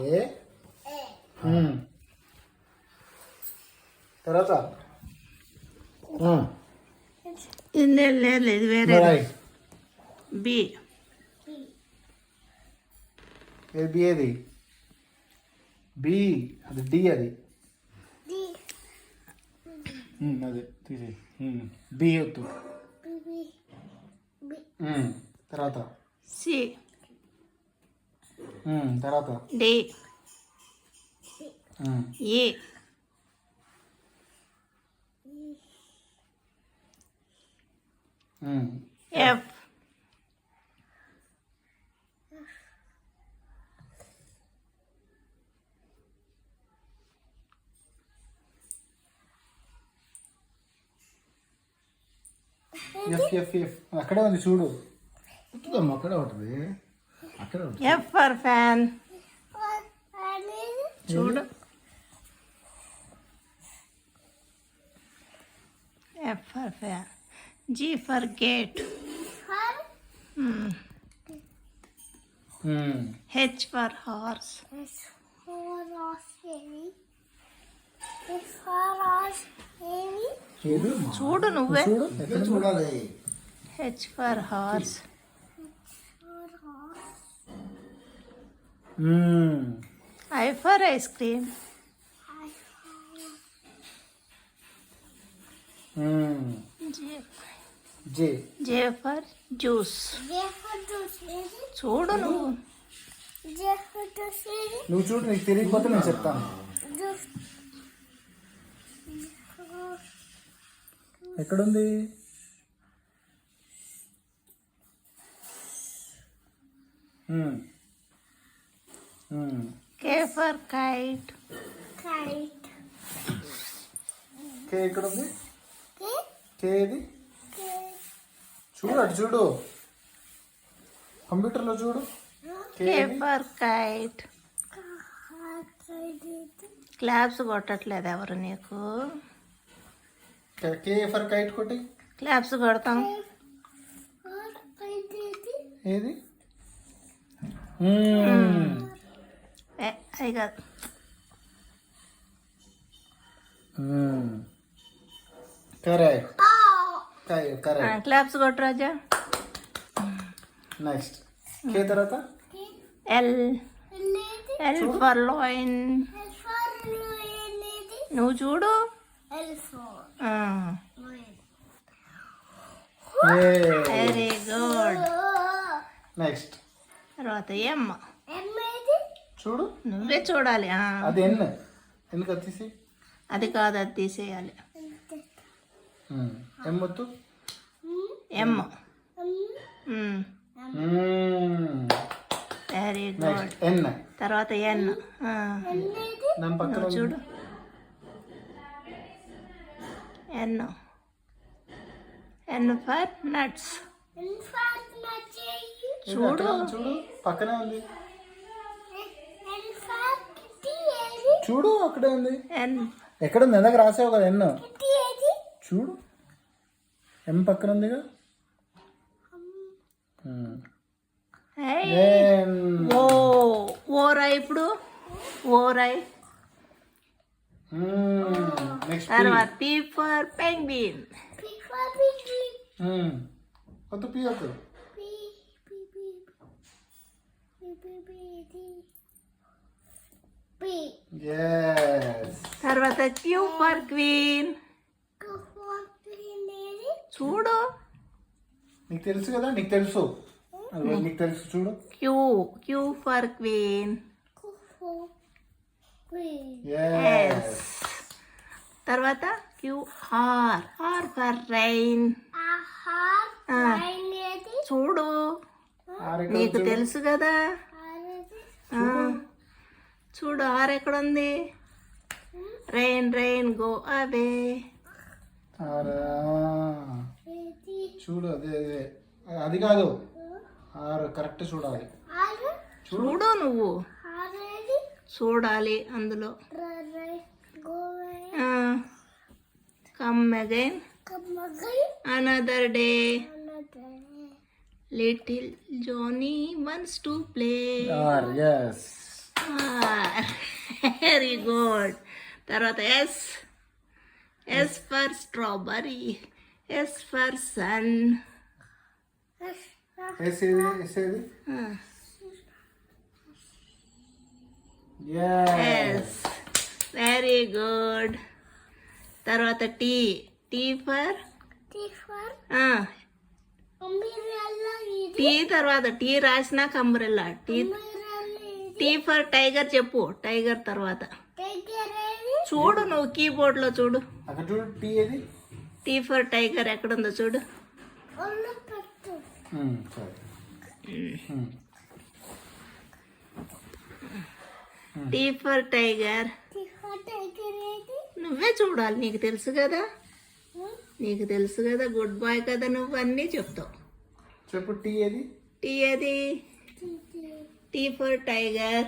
ఏ తర్వాత ఇది లేదు ఇది వేరే బి బి ఏది బి అది డి అది అదే తీసి బి వద్దు తర్వాత సి తర్వాత D E F F F F అక్కడే ఉంది చూడు ఉంటుందమ్మా అక్కడే ఉంటుంది అక్కడే ఉంటుంది ఎఫ్ ఫర్ ఫ్యాన్ చూడు F for fan G for gate H for horse చూడు నువ్వే ఎక్కడ చూడాలి H for horse I for ice cream J J for juice చూడు నువ్వు నువ్వు చూడు నీకు తెలియకపోతే నేను చెప్తాను ఎక్కడుంది కే ఫర్ కైట్ కే ఎక్కడుంది కే ఏది చూడు అటు చూడు కంప్యూటర్లో చూడు కే ఫర్ కైట్ క్లాప్స్ కొట్టట్లేదు ఎవరు నీకు కే ఫర్ కైట్ కొట్టి క్లాప్స్ కొడతాం ఏది అది కాదు కరెక్ట్ కరెక్ట్ క్లాప్స్ కొట్టు రాజా నెక్స్ట్ కే తర్వాత ఎల్ ఎల్ ఫర్ లాయిన్ నువ్వు చూడు వెరీ గుడ్ నెక్స్ట్ తర్వాత ఎం చూడు నువ్వే చూడాలి అది ఎన్ ఎందుకు అది తీసి అది కాదు అది తీసేయాలి ఎం వద్దు ఎం వెరీ గుడ్ ఎన్ తర్వాత ఎన్ నా పక్కన చూడు ఎన్ ఎన్ ఫర్ నట్స్ చూడు చూడు పక్కనే ఉంది చూడు అక్కడే ఉంది ఎన్ ఎక్కడ ఉంది ఎందాక రాసావు కదా ఎన్ చూడు ఎం పక్కన ఉందిగా ఓ ఓరై ఇప్పుడు ఓరై నెక్స్ట్ తర్వాత పీ ఫర్ పెంగ్విన్ వద్దు పీ వద్దు తర్వాత క్యూ ఫర్ క్వీన్ చూడు నీకు తెలుసు కదా నీకు తెలుసు నీకు తెలుసు చూడు క్యూ క్యూ ఫర్ క్వీన్ తర్వాత Q R R for rain చూడు నీకు తెలుసు కదా చూడు ఆర్ ఎక్కడ ఉంది రైన్ రైన్ గో అవే చూడు అదే అదే అది కాదు ఆరు కరెక్ట్ చూడాలి చూడు నువ్వు చూడాలి అందులో come again another day little Johnny wants to play yes ah very good. తర్వాత S. S for strawberry. S for sun. వేసేది ఎస్ వెరీ గుడ్. తర్వాత టీ. T for T. తర్వాత టీ రాసినాక umbrella. T. T for tiger చెప్పు. Tiger తర్వాత చూడు, నువ్వు keyboard లో చూడు. అక్కడ చూడు టీ ఏది. టీ ఫర్ టైగర్ ఎక్కడుందో చూడు. సరే. టీ ఫర్ టైగర్ నువ్వే చూడాలి, నీకు తెలుసు కదా. నీకు తెలుసు కదా, గుడ్ బాయ్ కదా, నువ్వు అన్నీ చెప్తావు. చెప్పు టీ ఏది. టీ ఏది. టీ ఫర్ టైగర్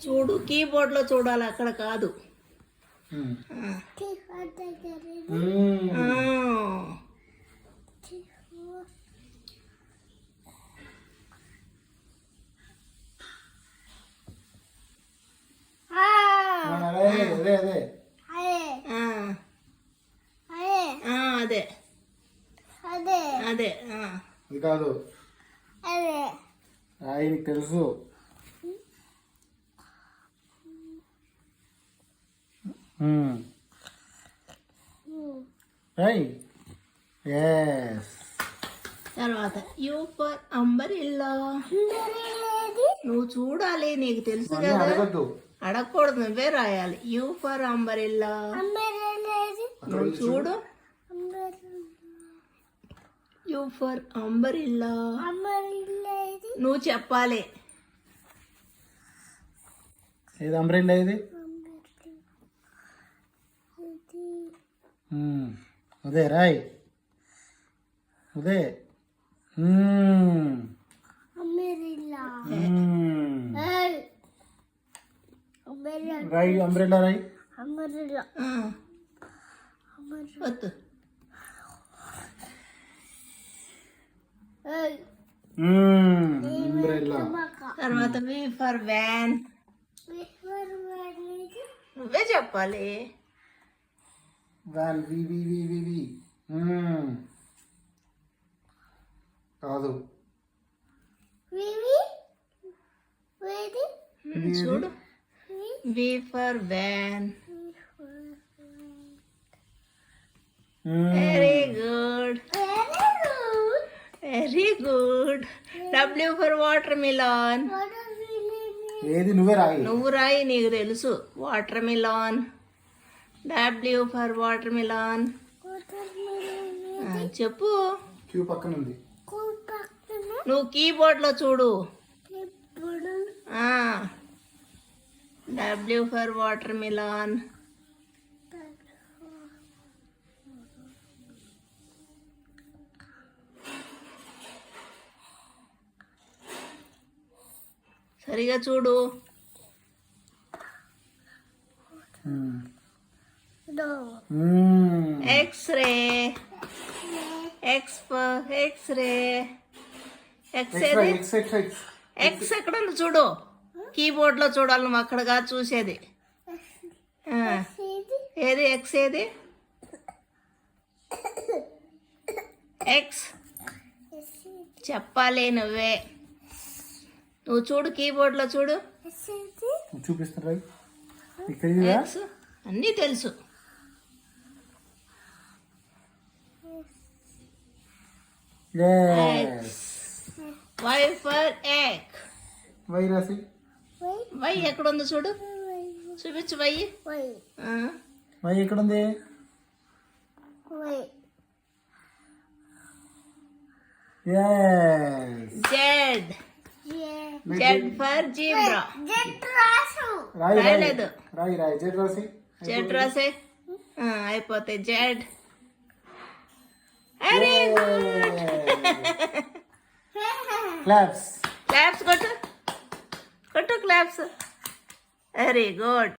చూడు, కీబోర్డ్ లో చూడాలి, అక్కడ కాదు. అదే అదే అది కాదు, ఆయనకి తెలుసు. తర్వాత యూ ఫర్ అంబరిల్లా. నువ్వు చూడాలి, నీకు తెలుసు కదా. అడగకూడదు, నువ్వే రాయాలి. You for umbrella. నువ్వు చూడు. యూ ఫర్ అంబరిల్లా నువ్వు చెప్పాలి. ఏది అంబ్రెల్లా ఇది. అదే రాయ్. అదే రాయ్. అంబ్రెల్లా రాయ్. వద్దు. అంబ్రెల్లా. తర్వాత వి ఫర్ వ్యాన్. నువ్వే చెప్పాలి. Van. V V V V V. కాదు. చూడు. V for van. Very good. Very good. W for watermelon. ఏది నువ్వే రాయి. నువ్వు రాయి, నీకు తెలుసు. Watermelon. W for watermelon. చెప్పు. క్యూ పక్కన ఉంది. నువ్వు కీబోర్డ్ లో చూడు. W for watermelon. సరిగా చూడు. ఎక్స్రే. ఎక్స్రే. ఎక్స్ ఎక్కడ ఉంది చూడు. కీబోర్డ్ లో చూడాలి, నువ్వు అక్కడ కాదు చూసేది. ఏది ఎక్స్ ఏది. ఎక్స్ చెప్పాలి నువ్వే. నువ్వు చూడు, కీబోర్డ్ లో చూడు. చూపిస్తారా. ఎక్స్ అన్నీ తెలుసు. Y for egg. వై రాసి. వై ఎక్కడ ఉంది చూడు. చూపించు వై. వై ఎక్కడ ఉంది. జెడ్. Z for zebra. రాయలేదు. రాయి రాయి. జెడ్ రాసి. జెడ్ రాసే. అయిపోతాయి. జెడ్. క్లాప్స్. క్లాప్స్ కొట్టు. కొట్టు క్లాప్స్. Very good.